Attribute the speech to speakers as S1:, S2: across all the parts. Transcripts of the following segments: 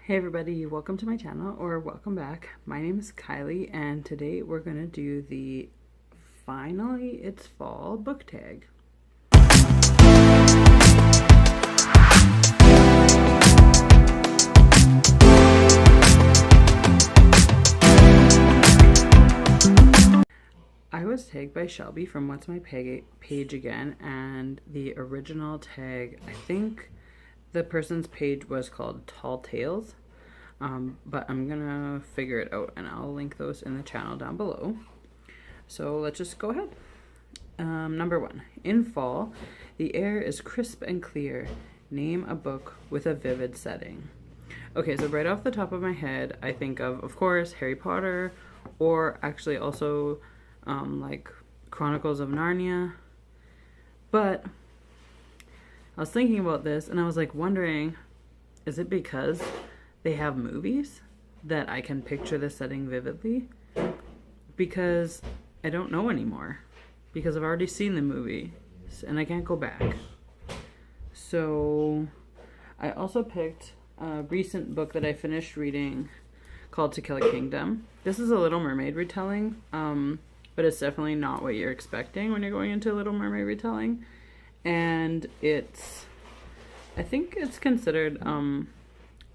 S1: Hey everybody, welcome to my channel, or welcome back. My name is Kylie, and today we're going to do the Finally It's Fall book tag. I was tagged by Shelby from What's My Page Again, and the original tag, I think the person's page was called Tall Tales, but I'm gonna figure it out and I'll link those in the channel down below. So let's just go ahead. Number 1. In fall, the air is crisp and clear. Name a book with a vivid setting. Okay, so right off the top of my head, I think of course, Harry Potter, or actually also like Chronicles of Narnia. But I was thinking about this and I was like wondering, is it because they have movies that I can picture the setting vividly? Because I don't know anymore, because I've already seen the movie and I can't go back. So I also picked a recent book that I finished reading called To Kill a Kingdom. This is a Little Mermaid retelling, but it's definitely not what you're expecting when you're going into a Little Mermaid retelling. And I think it's considered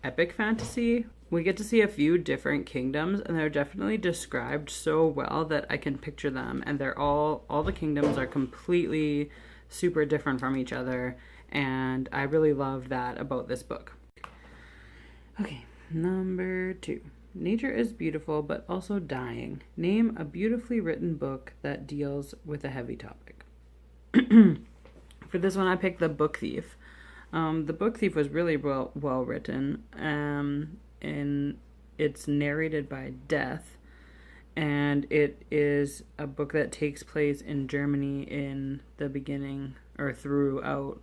S1: epic fantasy. We get to see a few different kingdoms, and they're definitely described so well that I can picture them, and all the kingdoms are completely super different from each other, and I really love that about this book. Okay, number 2. Nature is beautiful, but also dying. Name a beautifully written book that deals with a heavy topic. For this one, I picked The Book Thief. The Book Thief was really well written, and it's narrated by Death, and it is a book that takes place in Germany in the beginning or throughout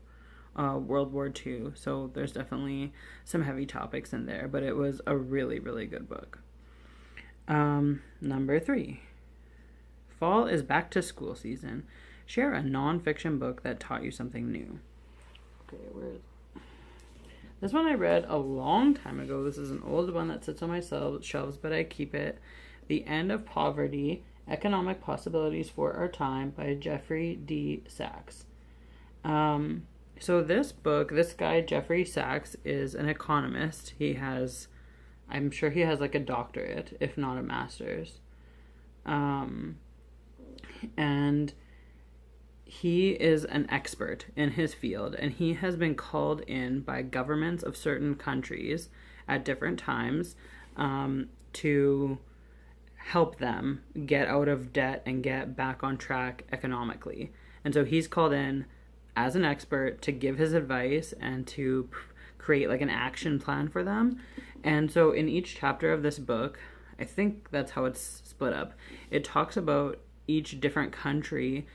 S1: World War II. So there's definitely some heavy topics in there, but it was a really, really good book. Number 3. Fall is back to school season. Share a non-fiction book that taught you something new. Okay, where is it? This one I read a long time ago. This is an old one that sits on my shelves, but I keep it. The End of Poverty, Economic Possibilities for Our Time by Jeffrey D. Sachs. So this book, this guy, Jeffrey Sachs, is an economist. I'm sure he has like a doctorate, if not a master's. And he is an expert in his field, and he has been called in by governments of certain countries at different times to help them get out of debt and get back on track economically. And so he's called in as an expert to give his advice and to create like an action plan for them. And so in each chapter of this book, I think that's how it's split up, it talks about each different country,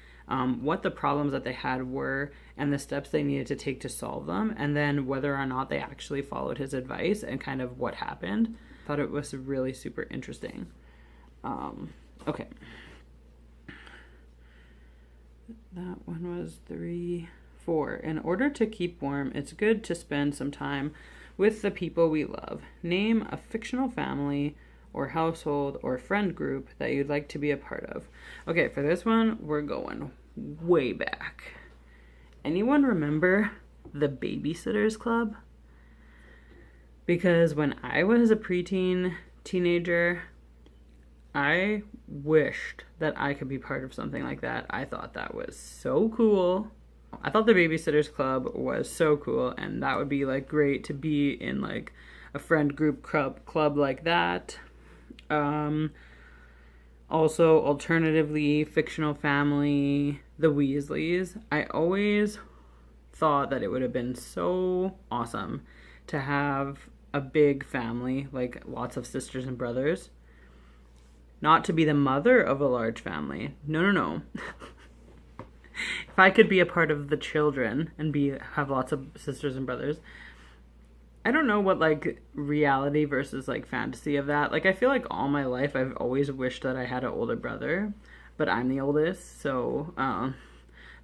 S1: what the problems that they had were, and the steps they needed to take to solve them, and then whether or not they actually followed his advice and kind of what happened. I thought it was really super interesting. Okay. That one was 3, 4. In order to keep warm, it's good to spend some time with the people we love. Name a fictional family or household or friend group that you'd like to be a part of. Okay, for this one, we're going way back. Anyone remember the Babysitters Club? Because when I was a teenager, I wished that I could be part of something like that. I thought that was so cool. I thought the Babysitters Club was so cool, and that would be like great to be in like a friend group club like that. Also, alternatively, fictional family, the Weasleys. I always thought that it would have been so awesome to have a big family, like lots of sisters and brothers. Not to be the mother of a large family. No. If I could be a part of the children and have lots of sisters and brothers. I don't know what like reality versus like fantasy of that. Like I feel like all my life I've always wished that I had an older brother, but I'm the oldest, so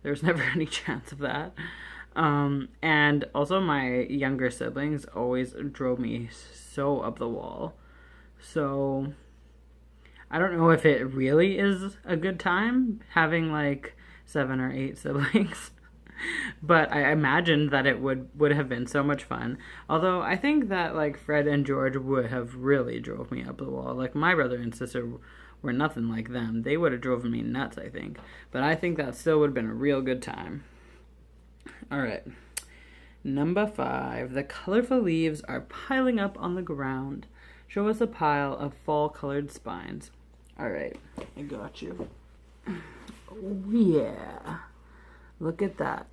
S1: there's never any chance of that. And also my younger siblings always drove me so up the wall. So I don't know if it really is a good time having like 7 or 8 siblings. But I imagined that it would have been so much fun. Although I think that like Fred and George would have really drove me up the wall. Like my brother and sister were nothing like them. They would have driven me nuts, I think. But I think that still would have been a real good time. All right. Number 5. The colorful leaves are piling up on the ground. Show us a pile of fall-colored spines. All right. I got you. Oh, yeah. Look at that.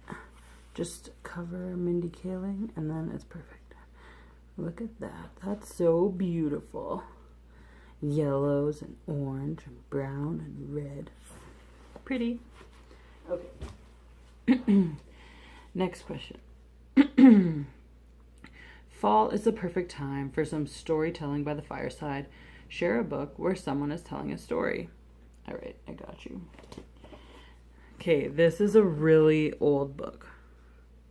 S1: Just cover Mindy Kaling and then it's perfect. Look at that. That's so beautiful. Yellows and orange and brown and red. Pretty. Okay. Next question. Fall is the perfect time for some storytelling by the fireside. Share a book where someone is telling a story. All right, I got you. Okay, this is a really old book.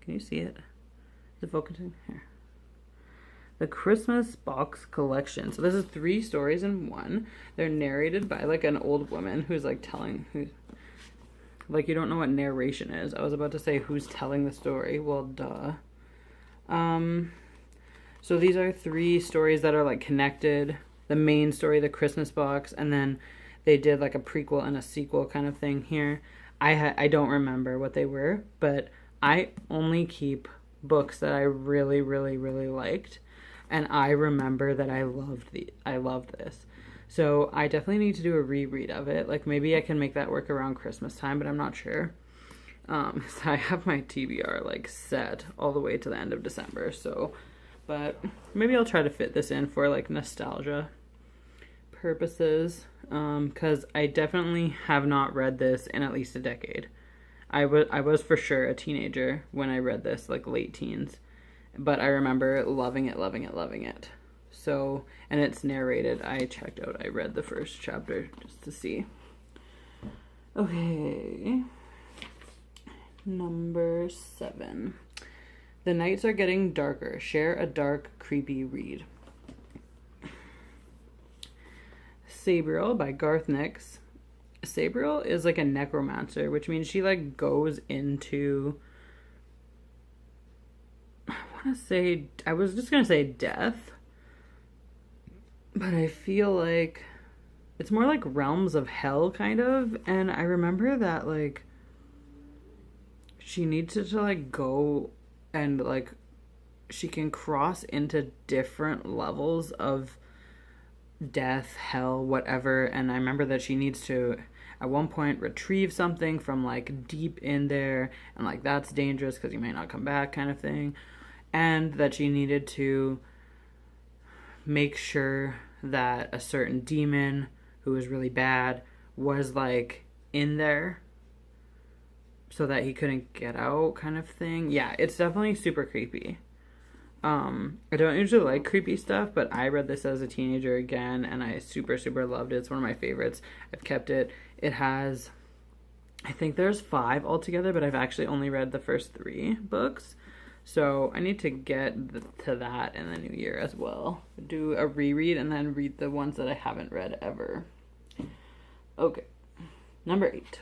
S1: Can you see it? Is it focusing? Here. The Christmas Box Collection. So this is 3 stories in one. They're narrated by like an old woman who's like telling, like you don't know what narration is. I was about to say who's telling the story. Well, duh. So these are 3 stories that are like connected. The main story, the Christmas box, and then they did like a prequel and a sequel kind of thing here. I don't remember what they were, but I only keep books that I really, really, really liked. And I remember that I loved this. So I definitely need to do a reread of it. Like maybe I can make that work around Christmas time, but I'm not sure. So I have my TBR like set all the way to the end of December. So, but maybe I'll try to fit this in for like nostalgia purposes. Because I definitely have not read this in at least a decade. I was for sure a teenager when I read this, like late teens. But I remember loving it. So, and it's narrated. I checked out. I read the first chapter just to see. Okay. Number 7. The nights are getting darker. Share a dark, creepy read. Sabriel by Garth Nix. Sabriel is like a necromancer, which means she like goes into, I was just gonna say death, but I feel like it's more like realms of hell kind of. And I remember that like she needs to like go and like she can cross into different levels of death, hell, whatever. And I remember that she needs to at one point retrieve something from like deep in there, and like that's dangerous because you may not come back kind of thing. And that she needed to make sure that a certain demon who was really bad was like in there so that he couldn't get out kind of thing. Yeah, it's definitely super creepy. I don't usually like creepy stuff, but I read this as a teenager again, and I super, super loved it. It's one of my favorites. I've kept it. It has, I think there's 5 altogether, but I've actually only read the first 3 books. So I need to get to that in the new year as well. Do a reread and then read the ones that I haven't read ever. Okay. Number 8.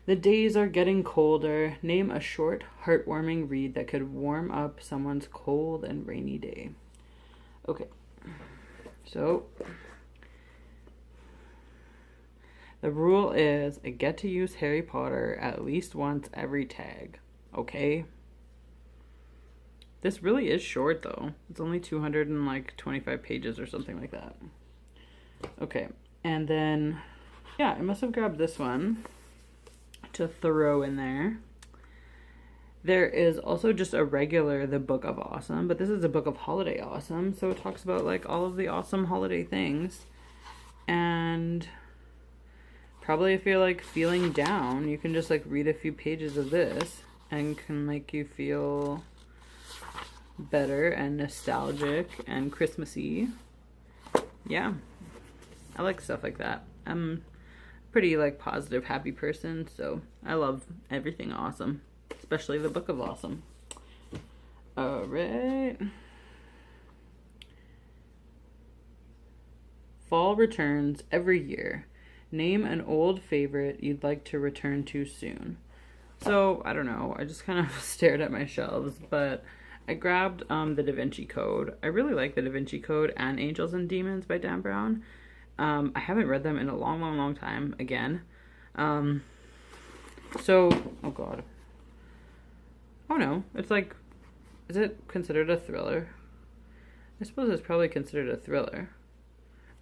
S1: The days are getting colder. Name a short, heartwarming read that could warm up someone's cold and rainy day. Okay. So, the rule is I get to use Harry Potter at least once every tag. Okay? This really is short, though. It's only 225 pages or something like that. Okay. And then, yeah, I must have grabbed this one to throw in there. There is also just a regular The Book of Awesome, but this is a Book of Holiday Awesome, so it talks about like all of the awesome holiday things. And probably if you're like feeling down, you can just like read a few pages of this and can make you feel better and nostalgic and Christmassy. Yeah, I like stuff like that. I'm pretty like positive, happy person, so I love everything awesome. It's especially the Book of Awesome. All right. Fall returns every year. Name an old favorite you'd like to return to soon. So, I don't know. I just kind of stared at my shelves, but I grabbed the Da Vinci Code. I really like the Da Vinci Code and Angels and Demons by Dan Brown. I haven't read them in a long, long, long time, again. So, oh god. Oh no, it's like, is it considered a thriller? I suppose it's probably considered a thriller.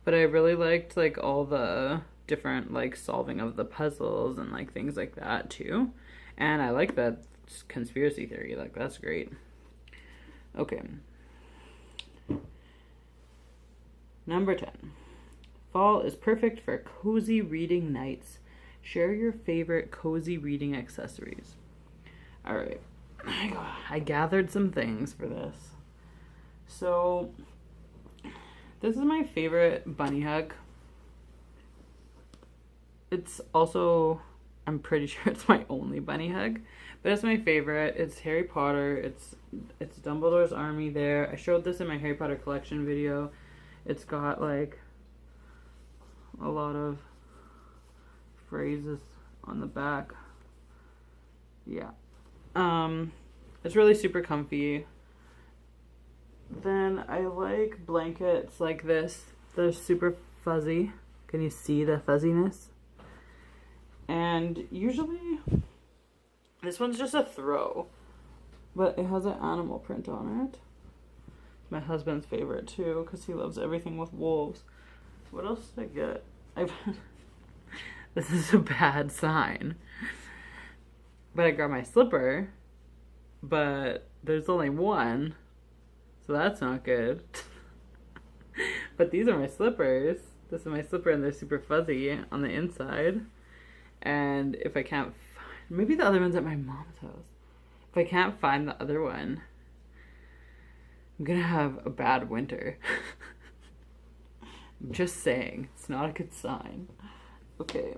S1: But I really liked, like, all the different, like, solving of the puzzles and, like, things like that, too. And I like that conspiracy theory. Like, that's great. Okay. Number 10. Fall is perfect for cozy reading nights. Share your favorite cozy reading accessories. All right. I gathered some things for this. So, this is my favorite bunny hug. It's also, I'm pretty sure it's my only bunny hug, but it's my favorite. It's Harry Potter. It's Dumbledore's army there. I showed this in my Harry Potter collection video. It's got like a lot of phrases on the back. Yeah. It's really super comfy. Then I like blankets like this. They're super fuzzy. Can you see the fuzziness? And usually, this one's just a throw, but it has an animal print on it. It's my husband's favorite too, because he loves everything with wolves. What else did I get? This is a bad sign. But I grabbed my slipper, but there's only one, so that's not good. But these are my slippers. This is my slipper, and they're super fuzzy on the inside. And if I can't find, maybe the other one's at my mom's house. If I can't find the other one, I'm gonna have a bad winter. I'm just saying, it's not a good sign. Okay.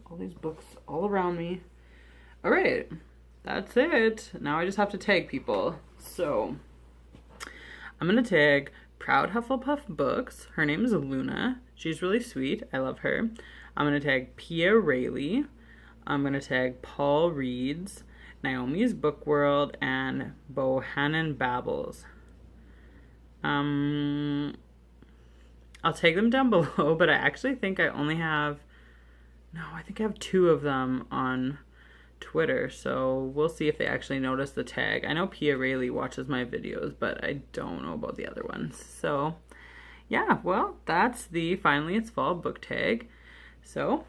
S1: All these books all around me. All right, that's it. Now I just have to tag people. So I'm gonna tag Proud Hufflepuff Books. Her name is Luna. She's really sweet. I love her. I'm gonna tag Pia Rayleigh. I'm gonna tag Paul Reads, Naomi's Book World, and Bohannon Babbles. I'll take them down below, but I actually think I only have, no, I think I have 2 of them on Twitter, so we'll see if they actually notice the tag. I know Pia Rayleigh watches my videos, but I don't know about the other ones. So, yeah, well, that's the Finally It's Fall book tag. So,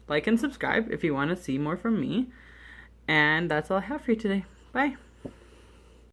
S1: like and subscribe if you want to see more from me. And that's all I have for you today. Bye.